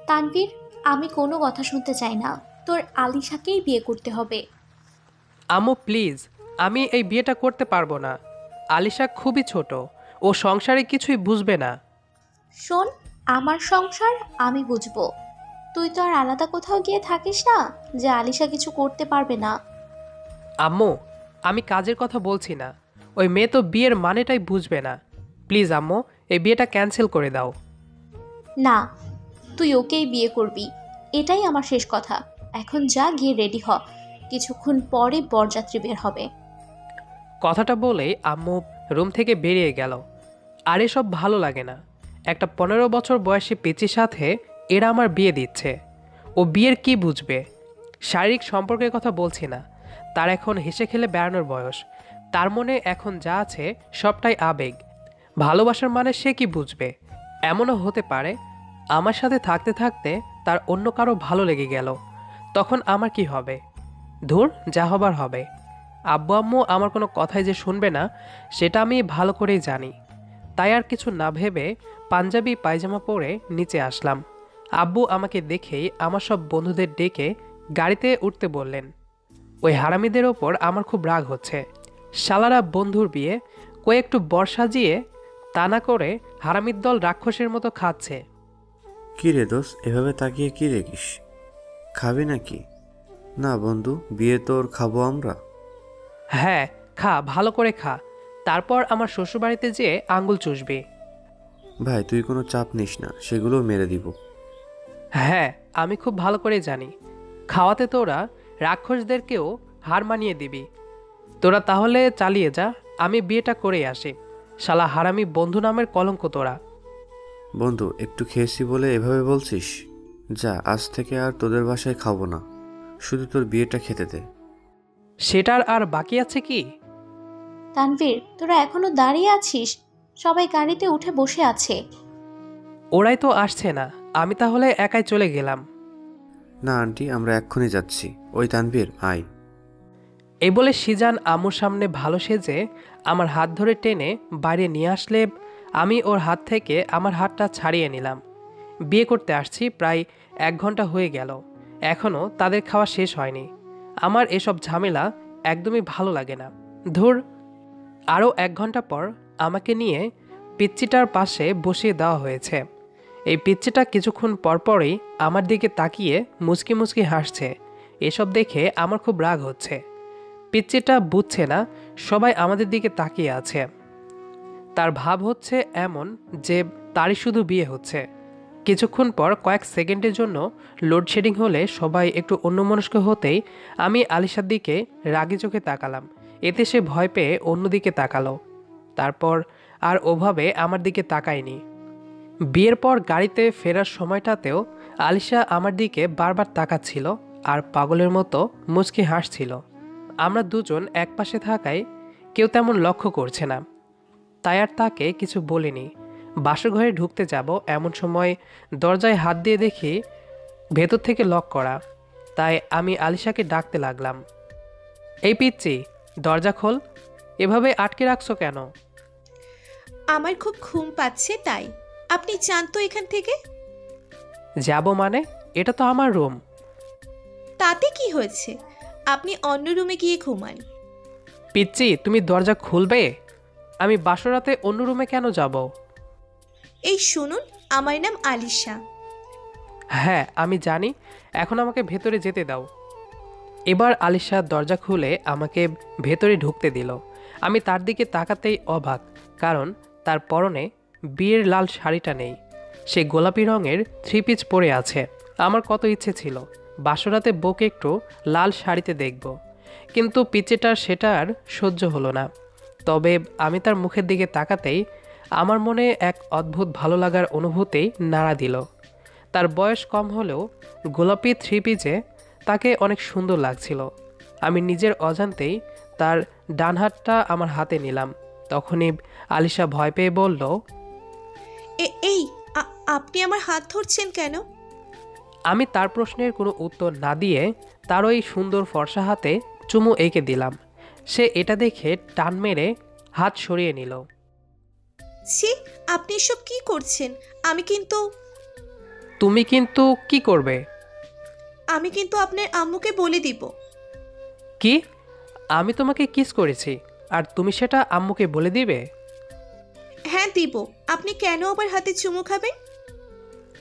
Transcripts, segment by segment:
তানভীর, আমি কোনো কথা শুনতে চাই না। তোর আলিশাকেই বিয়ে করতে হবে। আম্মু প্লিজ, আমি এই বিয়েটা করতে পারবো না। আলিশা খুবই ছোট, ও সংসারে কিছুই বুঝবে না। শোন, আমার সংসার আমি বুঝবো। তুই তো আর আলাদা কোথাও গিয়ে থাকিস না যে আলিশা কিছু করতে পারবে না। আম্মু, আমি কাজের কথা বলছি না। ওই মেয়ে তো বিয়ের মানেটাই বুঝবে না। প্লিজ আম্মু, এই বিয়েটা ক্যান্সেল করে দাও। না, তুই ওকেই বিয়ে করবি, এটাই আমার শেষ কথা। এখন যা, গিয়ে রেডি হ, কিছুক্ষণ পরে বরযাত্রী বের হবে। কথাটা বলেই আম্মু রুম থেকে বেরিয়ে গেল। আর এসব ভালো লাগে না। একটা 15 বছর বয়সী পিচির সাথে এরা আমার বিয়ে দিচ্ছে। ও বিয়ের কি বুঝবে? শারীরিক সম্পর্কের কথা বলছি না, তার এখন হেসে খেলে বেড়ানোর বয়স। তার মনে এখন যা আছে সবটাই আবেগ। ভালোবাসার মানে সে কি বুঝবে? এমনও হতে পারে আমার সাথে থাকতে থাকতে তার অন্য কারো ভালো লেগে গেল। তখন আমার কি হবে? ধুর, যা হবার হবে। আব্বু আম্মু আমার কোনো কথাই যে শুনবে না সেটা আমি ভালো করেই জানি। তাই আর কিছু না ভেবে পাঞ্জাবি পায়জামা পরে নিচে আসলাম। আব্বু আমাকে দেখেই আমার সব বন্ধুদের ডেকে গাড়িতে উঠতে বললেন। ওই হারামিদের ওপর আমার খুব রাগ হচ্ছে। শালারা বন্ধুর বিয়ে কয়েকটু বর সাজিয়ে তা না করে হারামির দল রাক্ষসের মতো খাচ্ছে। কি রে দোস্ত, এভাবে তাকিয়ে কি দেখিস? খাবি নাকি? না বন্ধু, বিয়ে তোর খাবো আমরা। হ্যাঁ, খা, ভালো করে খা। তারপর আমার শ্বশুরবাড়িতে যেয়ে আঙ্গুল চুষবি। ভাই তুই কোনো চাপ নিস না, সেগুলো মেরে দিব। হ্যাঁ, আমি খুব ভালো করে জানি। খাওয়াতে তোরা রাক্ষসদেরকেও হার মানিয়ে দিবি। তোরা তাহলে চালিয়ে যা, আমি বিয়েটা করেই আসি। শালা হারামি বন্ধু নামের কলঙ্ক তোরা। বন্ধু, একটু খেয়েছি বলে এভাবে বলছিস? যা, আজ থেকে আর তোদের বাসায় খাবো না, শুধু তোর বিয়েটা খেতে দে। সেটার আর বাকি আছে কি? তানভীর, তোরা এখনো দাঁড়িয়ে আছিস? সবাই গাড়িতে উঠে বসে আছে। ওরাই তো আসছে না, আমি তাহলে একাই চলে গেলাম। না আন্টি, আমরা এক্ষুনি যাচ্ছি। ওই তানভীর, আয়। এই বলে সিজান আম্মুর সামনে ভালো সেজে আমার হাত ধরে টেনে বাইরে নিয়ে আসলে আমি ওর হাত থেকে আমার হাতটা ছাড়িয়ে নিলাম। বিয়ে করতে আসছি প্রায় 1 ঘন্টা হয়ে গেল, এখনও তাদের খাওয়া শেষ হয়নি। আমার এসব ঝামেলা একদমই ভালো লাগে না। ধুর। আরও 1 ঘন্টা পর আমাকে নিয়ে পিচ্চিটার পাশে বসিয়ে দেওয়া হয়েছে। এই পিচ্চিটা কিছুক্ষণ পরপরই আমার দিকে তাকিয়ে মুচকি মুচকি হাসছে। এসব দেখে আমার খুব রাগ হচ্ছে। পিচ্চিটা বুঝছে না সবাই আমাদের দিকে তাকিয়ে আছে। তার ভাব হচ্ছে এমন যে তারই শুধু বিয়ে হচ্ছে। কিছুক্ষণ পর কয়েক সেকেন্ডের জন্য লোডশেডিং হলে সবাই একটু অন্যমনস্ক হতেই আমি আলিশার দিকে রাগি চোখে তাকালাম। এতে সে ভয় পেয়ে অন্যদিকে তাকালো। তারপর আর ওভাবে আমার দিকে তাকায়নি। বিয়ের পর গাড়িতে ফেরার সময়টাতেও আলিশা আমার দিকে বারবার তাকাচ্ছিল আর পাগলের মতো মুচকি হাসছিল। আমরা দুজন একপাশে থাকায় কেউ তেমন লক্ষ্য করছে না, তাই আর তাকে কিছু বলিনি। বাসরঘরে ঢুকতে যাব এমন সময় দরজায় হাত দিয়ে দেখি ভেতর থেকে লক করা। তাই আমি আলিশাকে ডাকতে লাগলাম, এই পিচ্চি, দরজা খোল। এভাবে আটকে রাখছো কেন? আমার খুব ঘুম পাচ্ছে, তাই। আপনি চান তো এখান থেকে? যাব মানে? এটা তো আমার রুম। তাতে কি হয়েছে? আপনি অন্য রুমে গিয়ে ঘুমান। পিচ্চি, তুমি দরজা খুলবে? আমি বাসরাতে অন্য রুমে কেন যাব? এই শুনুন, আমার নাম আলিশা। হ্যাঁ, আমি জানি। এখন আমাকে ভেতরে যেতে দাও। এবার আলিশা দরজা খুলে আমাকে ভেতরে ঢুকতে দিল। আমি তার দিকে তাকাতেই অবাক, কারণ তার পরনে বিয়ের লাল শাড়িটা নেই। সে গোলাপি রঙের 3 পিস পরে আছে। আমার কত ইচ্ছে ছিল বাসরাতে বউকে একটু লাল শাড়িতে দেখব, কিন্তু পিচেটার সেটা আর সহ্য হলো না। তবে আমি তার মুখের দিকে তাকাতেই আমার মনে এক অদ্ভুত ভালো লাগার অনুভূতি নাড়া দিল। তার বয়স কম হলেও গোলাপি 3 পিসে তাকে অনেক সুন্দর লাগছিল। আমি নিজের অজান্তেই তার ডান হাতটা আমার হাতে নিলাম। তখনই আলিশা ভয় পেয়ে বলল, এই, আপনি আমার হাত ধরছেন কেন? আমি তার প্রশ্নের কোনো উত্তর না দিয়ে তার ওই সুন্দর ফর্সা হাতে চুমু এঁকে দিলাম। সে এটা দেখে টান মেরে হাত সরিয়ে নিল। ছি, আপনি এসব কি করছেন? আমি কিন্তু... তুমি কিন্তু কি করবে? আমি কিন্তু আপনার আম্মুকে বলে দিব। কি? আমি তোমাকে কিস করেছি আর তুমি সেটা আম্মুকে বলে দিবে? হ্যাঁ দিব। আপনি কেন আবার হাতে চুমু খাবেন?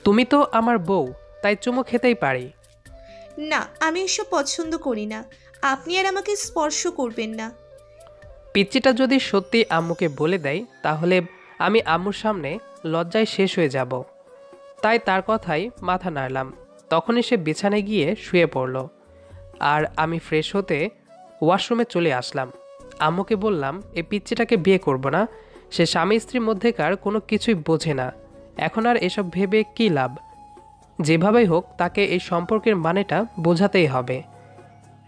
তুমি তো আমার বউ, তাই চুমু খেতেই পারি। না, আমি এসব পছন্দ করি না। আপনি আর আমাকে স্পর্শ করবেন না। পিচ্চিটা যদি সত্যি আম্মুকে বলে দেয় তাহলে আমি আম্মুর সামনে লজ্জায় শেষ হয়ে যাব। তাই তার কথাই মাথা নাড়লাম। তখনই সে বিছানায় গিয়ে শুয়ে পড়ল আর আমি ফ্রেশ হতে ওয়াশরুমে চলে আসলাম। আম্মুকে বললাম এই পিচ্চিটাকে বিয়ে করব না, সে স্বামী স্ত্রীর মধ্যেকার কোনো কিছুই বোঝে না। এখন আর এসব ভেবে কী লাভ? যেভাবেই হোক তাকে এই সম্পর্কের মানেটা বোঝাতেই হবে।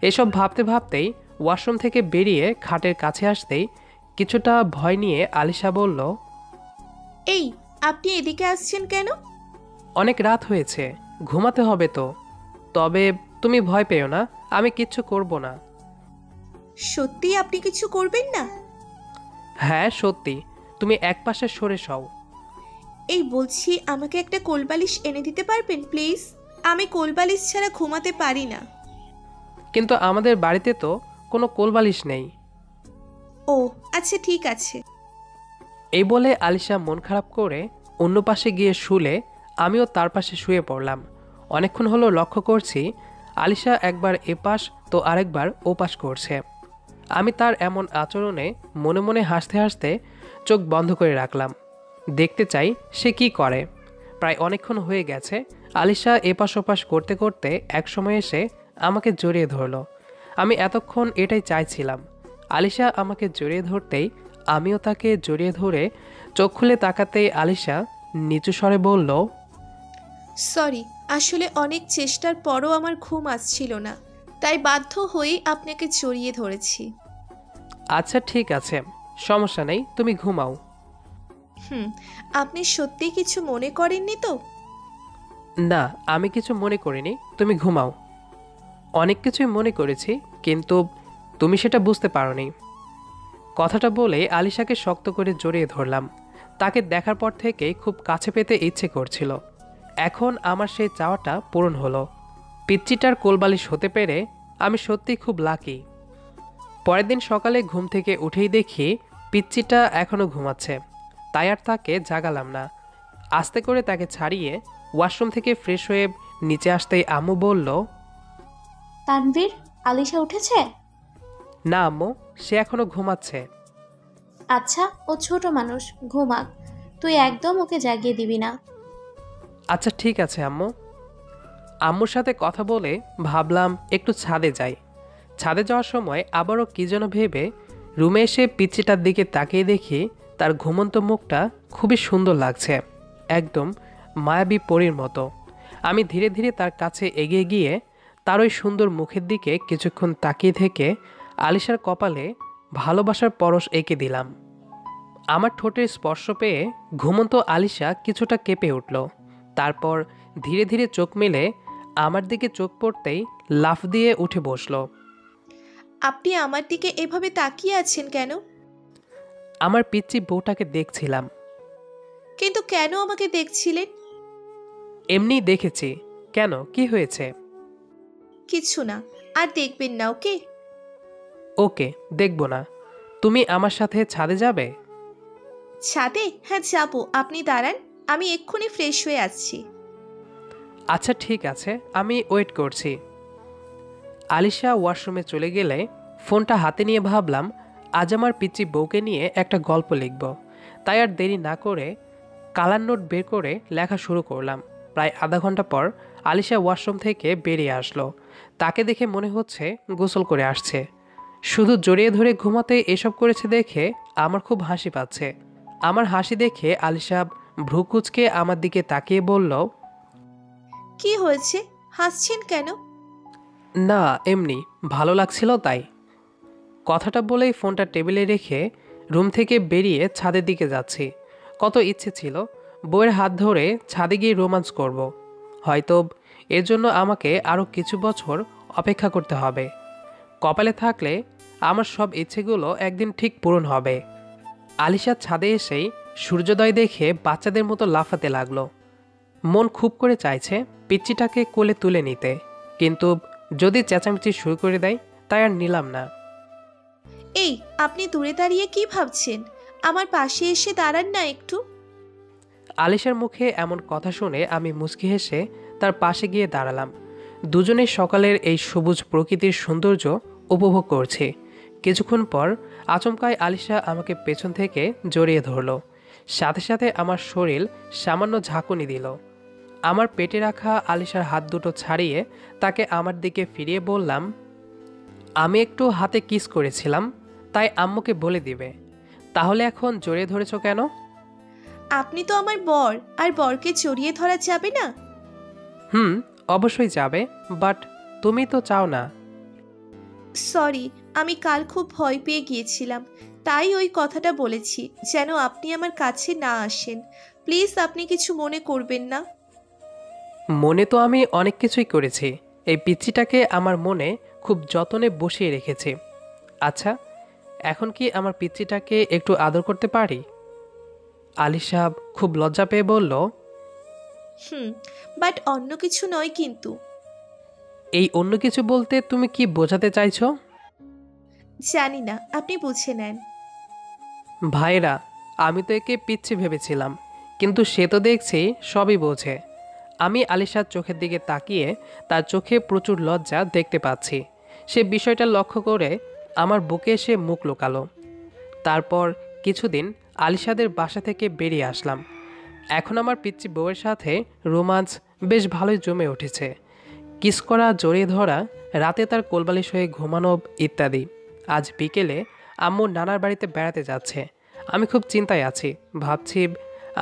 এসব ভাবতে ভাবতেই ওয়াশরুম থেকে বেরিয়ে খাটের কাছে আসতেই কিছুটা ভয় নিয়ে আলিশা বলল, এই, আপনি এদিকে আসছেন কেন? অনেক রাত হয়েছে, ঘুমাতে হবে তো। তবে তুমি ভয় পেও না, আমি কিচ্ছু করব না। সত্যি আপনি কিছু করবেন না? হ্যাঁ সত্যি, তুমি একপাশে সরে সও। এই বলছি, আমাকে একটা কোলবালিশ এনে দিতে পারবেন প্লিজ? আমি কোলবালিশ ছাড়া ঘুমাতে পারি না। কিন্তু আমাদের বাড়িতে তো কোনো কোলবালিশ নেই। ও আচ্ছা, ঠিক আছে। এই বলে আলিশা মন খারাপ করে অন্য পাশে গিয়ে শুলে আমিও তার পাশে শুয়ে পড়লাম। অনেকক্ষণ হলো লক্ষ্য করছি আলিশা একবার এপাশ তো আরেকবার ওপাশ করছে। আমি তার এমন আচরণে মনে মনে হাসতে হাসতে চোখ বন্ধ করে রাখলাম, দেখতে চাই সে কি করে। প্রায় অনেকক্ষণ হয়ে গেছে। আলিশা এপাশ ওপাশ করতে করতে একসময় এসে আমাকে জড়িয়ে ধরল। আমি এতক্ষণ এটাই চাইছিলাম। আলিশা আমাকে জড়িয়ে ধরতেই আমিও তাকে জড়িয়ে ধরে চোখ খুলে তাকাতেই আলিশা নিচু স্বরে বলল, সরি, আসলে অনেক চেষ্টার পরও আমার ঘুম আসছিল না, তাই বাধ্য হয়েই আপনাকে জড়িয়ে ধরেছি। আচ্ছা ঠিক আছে, সমস্যা নেই, তুমি ঘুমাও। হুম, আপনি সত্যি কিছু মনে করেননি তো? না, আমি কিছু মনে করিনি, তুমি ঘুমাও। অনেক কিছুই মনে করেছি, কিন্তু তুমি সেটা বুঝতে পারোনি। কথাটা বলে আলিশাকে শক্ত করে জড়িয়ে ধরলাম। তাকে দেখার পর থেকেই খুব কাছে পেতে ইচ্ছে করছিল। এখন আমার সেই চাওয়াটা পূরণ হলো। পিচ্চিটার কোলবালিশ হতে পেরে আমি সত্যিই খুব লাকি। পরের দিন সকালে ঘুম থেকে উঠেই দেখি পিচ্চিটা এখনও ঘুমাচ্ছে। তাই আর তাকে জাগালাম না। আস্তে করে তাকে ছাড়িয়ে ওয়াশরুম থেকে ফ্রেশ হয়ে নিচে আসতেই আম্মু বলল, তানভীর, আলিশা উঠেছে? না আম্মু, সে এখনও ঘুমাচ্ছে। আচ্ছা, ও ছোট মানুষ, ঘুমাক। তুই একদম ওকে জাগিয়ে দিবি না। আচ্ছা ঠিক আছে আম্মু। আম্মুর সাথে কথা বলে ভাবলাম একটু ছাদে যাই। ছাদে যাওয়ার সময় আবারও কী যেন ভেবে রুমে এসে পিচ্চিটার দিকে তাকিয়ে দেখি তার ঘুমন্ত মুখটা খুবই সুন্দর লাগছে, একদম মায়াবী পরীর মতো। আমি ধীরে ধীরে তার কাছে এগিয়ে গিয়ে তার ওই সুন্দর মুখের দিকে কিছুক্ষণ তাকিয়ে থেকে আলিশার কপালে ভালোবাসার পরশ এঁকে দিলাম। আমার ঠোঁটের স্পর্শ পেয়ে ঘুমন্ত আলিশা কিছুটা কেঁপে উঠল। তারপর ধীরে ধীরে চোখ মেলে আমার দিকে চোখ পড়তেই লাফ দিয়ে উঠে বসল। আপনি আমার দিকে এভাবে তাকিয়ে আছেন কেন? আমার পিচ্চি বউটাকে দেখছিলাম। কিন্তু কেন আমাকে দেখছিলেন? এমনিই দেখেছি। কেন, কি হয়েছে? কিছু না, আর দেখবেন না, ওকে? ওকে, দেখব না। তুমি আমার সাথে ছাদে যাবে? ছাদে? হ্যাঁ যাবো, আপনি দাঁড়ান, আমি এক্ষুনি ফ্রেশ হয়ে আসছি। আচ্ছা ঠিক আছে, আমি ওয়েট করছি। আলিশা ওয়াশরুমে চলে গেলে ফোনটা হাতে নিয়ে ভাবলাম আজ আমার পিচ্চি বউকে নিয়ে একটা গল্প লিখব। তাই আর দেরি না করে কালার নোট বের করে লেখা শুরু করলাম। প্রায় আধা ঘন্টা পর আলিশা ওয়াশরুম থেকে বেরিয়ে আসলো। তাকে দেখে মনে হচ্ছে গোসল করে আসছে। শুধু জড়িয়ে ধরে ঘুমাতে এসব করেছে দেখে আমার খুব হাসি পাচ্ছে। আমার হাসি দেখে আলিশা ভ্রু কুঁচকে আমার দিকে তাকিয়ে বলল, কি হয়েছে, হাসছেন কেন? না এমনি, ভালো লাগছিল তাই। কথাটা বলেই ফোনটা টেবিলে রেখে রুম থেকে বেরিয়ে ছাদের দিকে যাচ্ছি। কত ইচ্ছে ছিল বউয়ের হাত ধরে ছাদে গিয়ে রোমান্স করব। হয়তো এর জন্য আমাকে আরও কিছু বছর অপেক্ষা করতে হবে। কপালে থাকলে আমার সব ইচ্ছেগুলো একদিন ঠিক পূরণ হবে। আলিশা ছাদে এসেই সূর্যোদয় দেখে বাচ্চাদের মতো লাফাতে লাগলো। মন খুব করে চাইছে পিচ্চিটাকে কোলে তুলে নিতে, কিন্তু যদি চেঁচামেচি শুরু করে দেয় তাই আর নিলাম না। এই, আপনি দূরে দাঁড়িয়ে কি ভাবছেন? আমার পাশে এসে দাঁড়ান না একটু। আলিশার মুখে এমন কথা শুনে আমি মুচকি হেসে তার পাশে গিয়ে দাঁড়ালাম। দুজনেই সকালের এই সবুজ প্রকৃতির সৌন্দর্য উপভোগ করছি। কিছুক্ষণ পর আচমকায় আলিশা আমাকে পেছন থেকে জড়িয়ে ধরল, সাথে সাথে আমার শরীর সামান্য ঝাঁকুনি দিল। আমার পেটে রাখা আলিশার হাত দুটো ছাড়িয়ে তাকে আমার দিকে ফিরিয়ে বললাম, আমি একটু হাতে কিস করেছিলাম, তাই আম্মুকে বলে দিবে। তাহলে এখন জড়িয়ে ধরেছ কেন? আপনি তো আমার বর, আর বরকে জড়িয়ে ধরা যাবে না? অবশ্যই যাবে, বাট তুমি তো চাও না। সরি, আমি কাল খুব ভয় পেয়ে গিয়েছিলাম, তাই ওই কথাটা বলেছি যেন আপনি আমার কাছে না আসেন। প্লিজ, আপনি কিছু মনে করবেন না। মনে তো আমি অনেক কিছুই করেছি। এই পিচ্চিটাকে আমার মনে খুব যত্নে বসিয়ে রেখেছি। আচ্ছা, এখন কি আমার পিচ্চিটাকে একটু আদর করতে পারি? আলিশা খুব লজ্জা পেয়ে বলল, বাট অন্য কিছু নয় কিন্তু। এই অন্য কিছু বলতে তুমি কি বোঝাতে চাইছো? জানি না, আপনি বুঝে নেন। ভাইরা, আমি তো একে পিচ্ছি ভেবেছিলাম, কিন্তু সে তো দেখছি সবই বোঝে। আমি আলিশার চোখের দিকে তাকিয়ে তার চোখে প্রচুর লজ্জা দেখতে পাচ্ছি। সে বিষয়টা লক্ষ্য করে আমার বুকে এসে মুখ লুকালো। তারপর কিছুদিন আলিশাদের বাসা থেকে বেরিয়ে আসলাম। এখন আমার পিচ্চি বউয়ের সাথে রোমান্স বেশ ভালোই জমে উঠেছে। কিস করা, জড়িয়ে ধরা, রাতে তার কোলবালিশ হয়ে ঘুমানো ইত্যাদি। আজ বিকেলে আম্মু নানার বাড়িতে বেড়াতে যাচ্ছে। আমি খুব চিন্তায় আছি। ভাবছি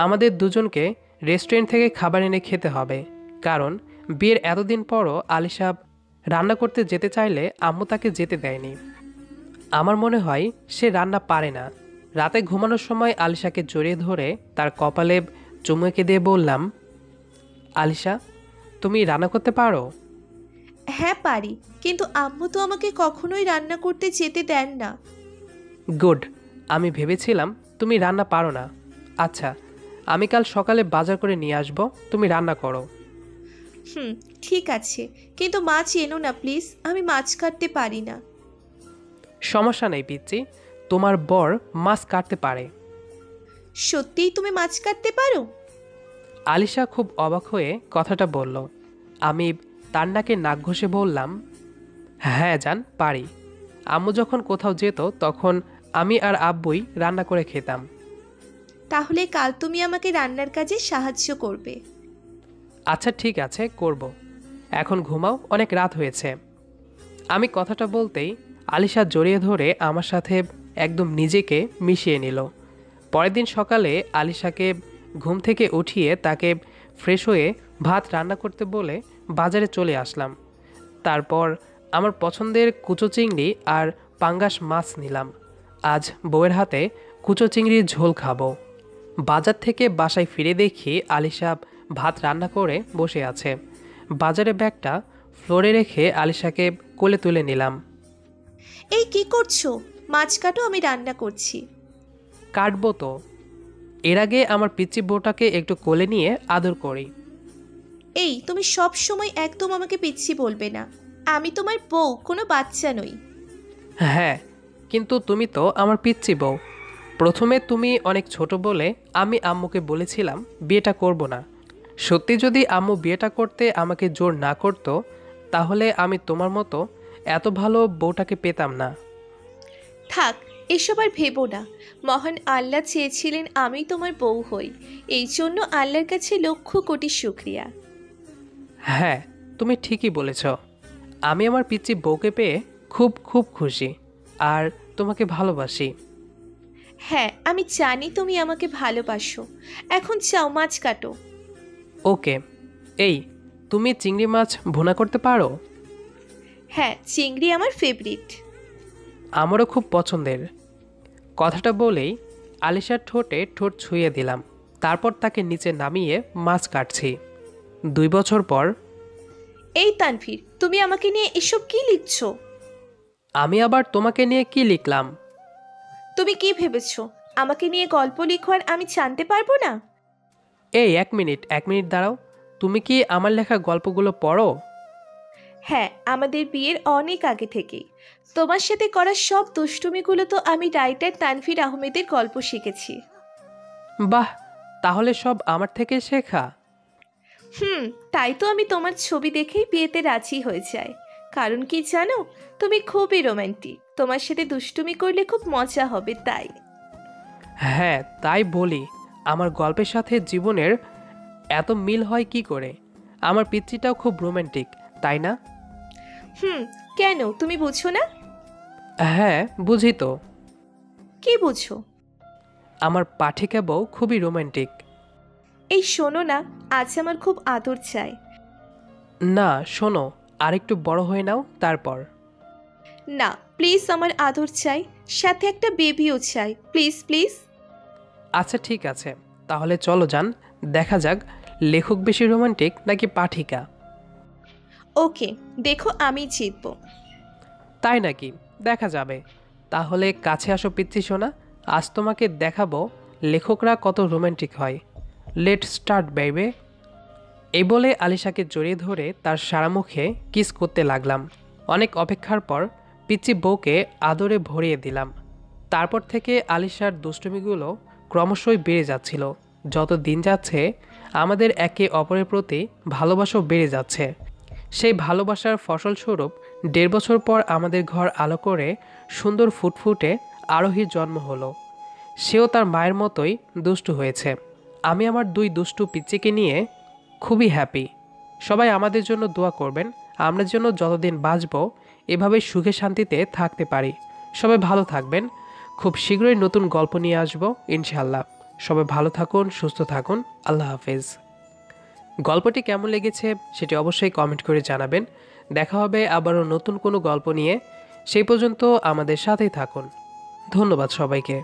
আমাদের দুজনকে রেস্টুরেন্ট থেকে খাবার এনে খেতে হবে, কারণ বিয়ের এতদিন পরও আলিশা রান্না করতে যেতে চাইলে আম্মু তাকে যেতে দেয়নি। আমার মনে হয় সে রান্না পারে না। রাতে ঘুমানোর সময় আলিশাকে জড়িয়ে ধরে তার কপালে চুমু এঁকে দিয়ে বললাম, আলিশা, তুমি রান্না করতে পারো? হ্যাঁ পারি, কিন্তু আম্মু তো আমাকে কখনোই রান্না করতে যেতে দেন না। গুড, আমি ভেবেছিলাম তুমি রান্না পারো না। আচ্ছা, আমি কাল সকালে বাজার করে নিয়ে আসবো, তুমি রান্না করো। ঠিক আছে, কিন্তু মাছ এনো না প্লিজ, আমি মাছ কাটতে পারি না। সমস্যা নেই পিচ্চি, তোমার বর মাছ কাটতে পারে। সত্যিই তুমি মাছ কাটতে পারো? আলিশা খুব অবাক হয়ে কথাটা বলল। আমি তার নাকে নাক ঘষে বললাম, হ্যাঁ জান, পারি। আম্মু যখন কোথাও যেত তখন আমি আর আব্বুই রান্না করে খেতাম। তাহলে কাল তুমি আমাকে রান্নার কাজে সাহায্য করবে। আচ্ছা ঠিক আছে, করব। এখন ঘুমাও, অনেক রাত হয়েছে। আমি কথাটা বলতেই আলিশা জড়িয়ে ধরে আমার সাথে একদম নিজেকে মিশিয়ে নিল। পরের দিন সকালে আলিশাকে ঘুম থেকে উঠিয়ে তাকে ফ্রেশ হয়ে ভাত রান্না করতে বলে বাজারে চলে আসলাম। তারপর আমার পছন্দের কুচো চিংড়ি আর পাঙ্গাস মাছ নিলাম। আজ বউয়ের হাতে কুচো চিংড়ির ঝোল খাবো। বাজার থেকে বাসায় ফিরে দেখি আলিশা ভাত রান্না করে বসে আছে। বাজারে ব্যাগটা ফ্লোরে রেখে আলিশাকে কোলে তুলে নিলাম। এই কি করছো? মাছ কাটো, আমি রান্না করছি। কাটবো তো, এর আগে আমার পিচ্চি বউটাকে একটু কোলে নিয়ে আদর করি। এই, তুমি সব সময় একদম আমাকে পিচ্ছি বলবে না। আমি তোমার বউ, কোনো বাচ্চা নই। হ্যাঁ, কিন্তু তুমি তো আমার পিচ্চি বউ। প্রথমে তুমি অনেক ছোট বলে আমি আম্মুকে বলেছিলাম বিয়েটা করব না। সত্যি যদি আম্মু বিয়েটা করতে আমাকে জোর না করতো, তাহলে আমি তোমার মতো এত ভালো বউটাকে পেতাম না। থাক, এসব আর ভেবো না। মহান আল্লাহ চেয়েছিলেন আমি তোমার বউ হই, এই জন্য আল্লাহর কাছে লক্ষ কোটি শুক্রিয়া। হ্যাঁ, তুমি ঠিকই বলেছ। আমি আমার পিচ্চি বউকে পেয়ে খুব খুব খুশি, আর তোমাকে ভালোবাসি। হ্যাঁ, আমি জানি তুমি আমাকে ভালোবাসো। এখন চাও মাছ কাটো। ওকে। এই, তুমি চিংড়ি মাছ ভুনা করতে পারো? হ্যাঁ, চিংড়ি আমার ফেভারিট। আমারও খুব পছন্দের। কথাটা বলেই আলিশার ঠোঁটে ঠোঁট ছুঁয়ে দিলাম। তারপর তাকে নিচে নামিয়ে মাছ কাটছি। 2 বছর পর। এই তানভীর, তুমি আমাকে নিয়ে এসব কি লিখছো? আমি আবার তোমাকে নিয়ে কি লিখলাম? তুমি কি ভেবেছো আমাকে নিয়ে গল্প লিখো আর আমি জানতে পারবো না? এই 1 মিনিট দাঁড়াও। তুমি কি আমার লেখা গল্পগুলো পড়ো? হ্যাঁ, আমাদের বিয়ের অনেক আগে থেকেই তোমার সাথে করা সব দুষ্টুমিগুলো তো আমি রাইটার তানভীর আহমেদের গল্প শিখেছি। বাহ, তাহলে সব আমার থেকে শেখা। হুম, তাই তো আমি তোমার ছবি দেখেই বিয়েতে রাজি হয়ে যাই। কারণ কি জানো, তুমি খুবই রোমান্টিক, তোমার সাথে দুষ্টুমি করলে খুব মজা হবে তাই। হ্যাঁ, তাই বলি, আমার গল্পের সাথে জীবনের এত মিল হয় কি করে? আমার পিচ্চিটাও খুব রোমান্টিক, তাই না? হুম, কেন তুমি বুঝো না? হ্যাঁ, বুঝি তো। কি বুঝো? আমার পাঠিকা বউ খুবই রোমান্টিক। এই শোনো না, আজ আমার খুব আদর চাই। না, শোনো, আরেকটু বড় হয়ে নাও তারপর। না প্লিজ, আমার আদর চাই, সাথে একটা বেবিও চাই, প্লিজ প্লিজ। আচ্ছা ঠিক আছে, তাহলে চলো যান, দেখা যাক লেখক বেশি রোমান্টিক নাকি পাঠিকা। ওকে, দেখো আমি জিতবো। তাই নাকি? দেখা যাবে। তাহলে কাছে আসো পিচ্ছি সোনা, আজ তোমাকে দেখাবো লেখকরা কত রোমান্টিক হয়। লেট স্টার্ট বেবে। এই বলে আলিশাকে জড়িয়ে ধরে তার সারা মুখে কিস করতে লাগলাম। অনেক অপেক্ষার পর পিচ্চি বউকে আদরে ভরিয়ে দিলাম। তারপর থেকে আলিশার দুষ্টুমিগুলো ক্রমশই বেড়ে যাচ্ছিল। যত দিন যাচ্ছে আমাদের একে অপরের প্রতি ভালোবাসাও বেড়ে যাচ্ছে। সেই ভালোবাসার ফসলস্বরূপ 1.5 বছর পর আমাদের ঘর আলো করে সুন্দর ফুটফুটে আরোহীর জন্ম হলো। সেও তার মায়ের মতোই দুষ্টু হয়েছে। আমি আমার 2 দুষ্টু পিচ্চিকে নিয়ে খুবই হ্যাপি। সবাই আমাদের জন্য দোয়া করবেন, আমরা যেন যতদিন বাঁচব এভাবে সুখে শান্তিতে থাকতে পারি। সবাই ভালো থাকবেন। খুব শীঘ্রই নতুন গল্প নিয়ে আসবো ইনশাল্লাহ। সবাই ভালো থাকুন, সুস্থ থাকুন। আল্লাহ হাফেজ। গল্পটি কেমন লেগেছে সেটি অবশ্যই কমেন্ট করে জানাবেন। দেখা হবে আবারও নতুন কোনো গল্প নিয়ে। সেই পর্যন্ত আমাদের সাথেই থাকুন। ধন্যবাদ সবাইকে।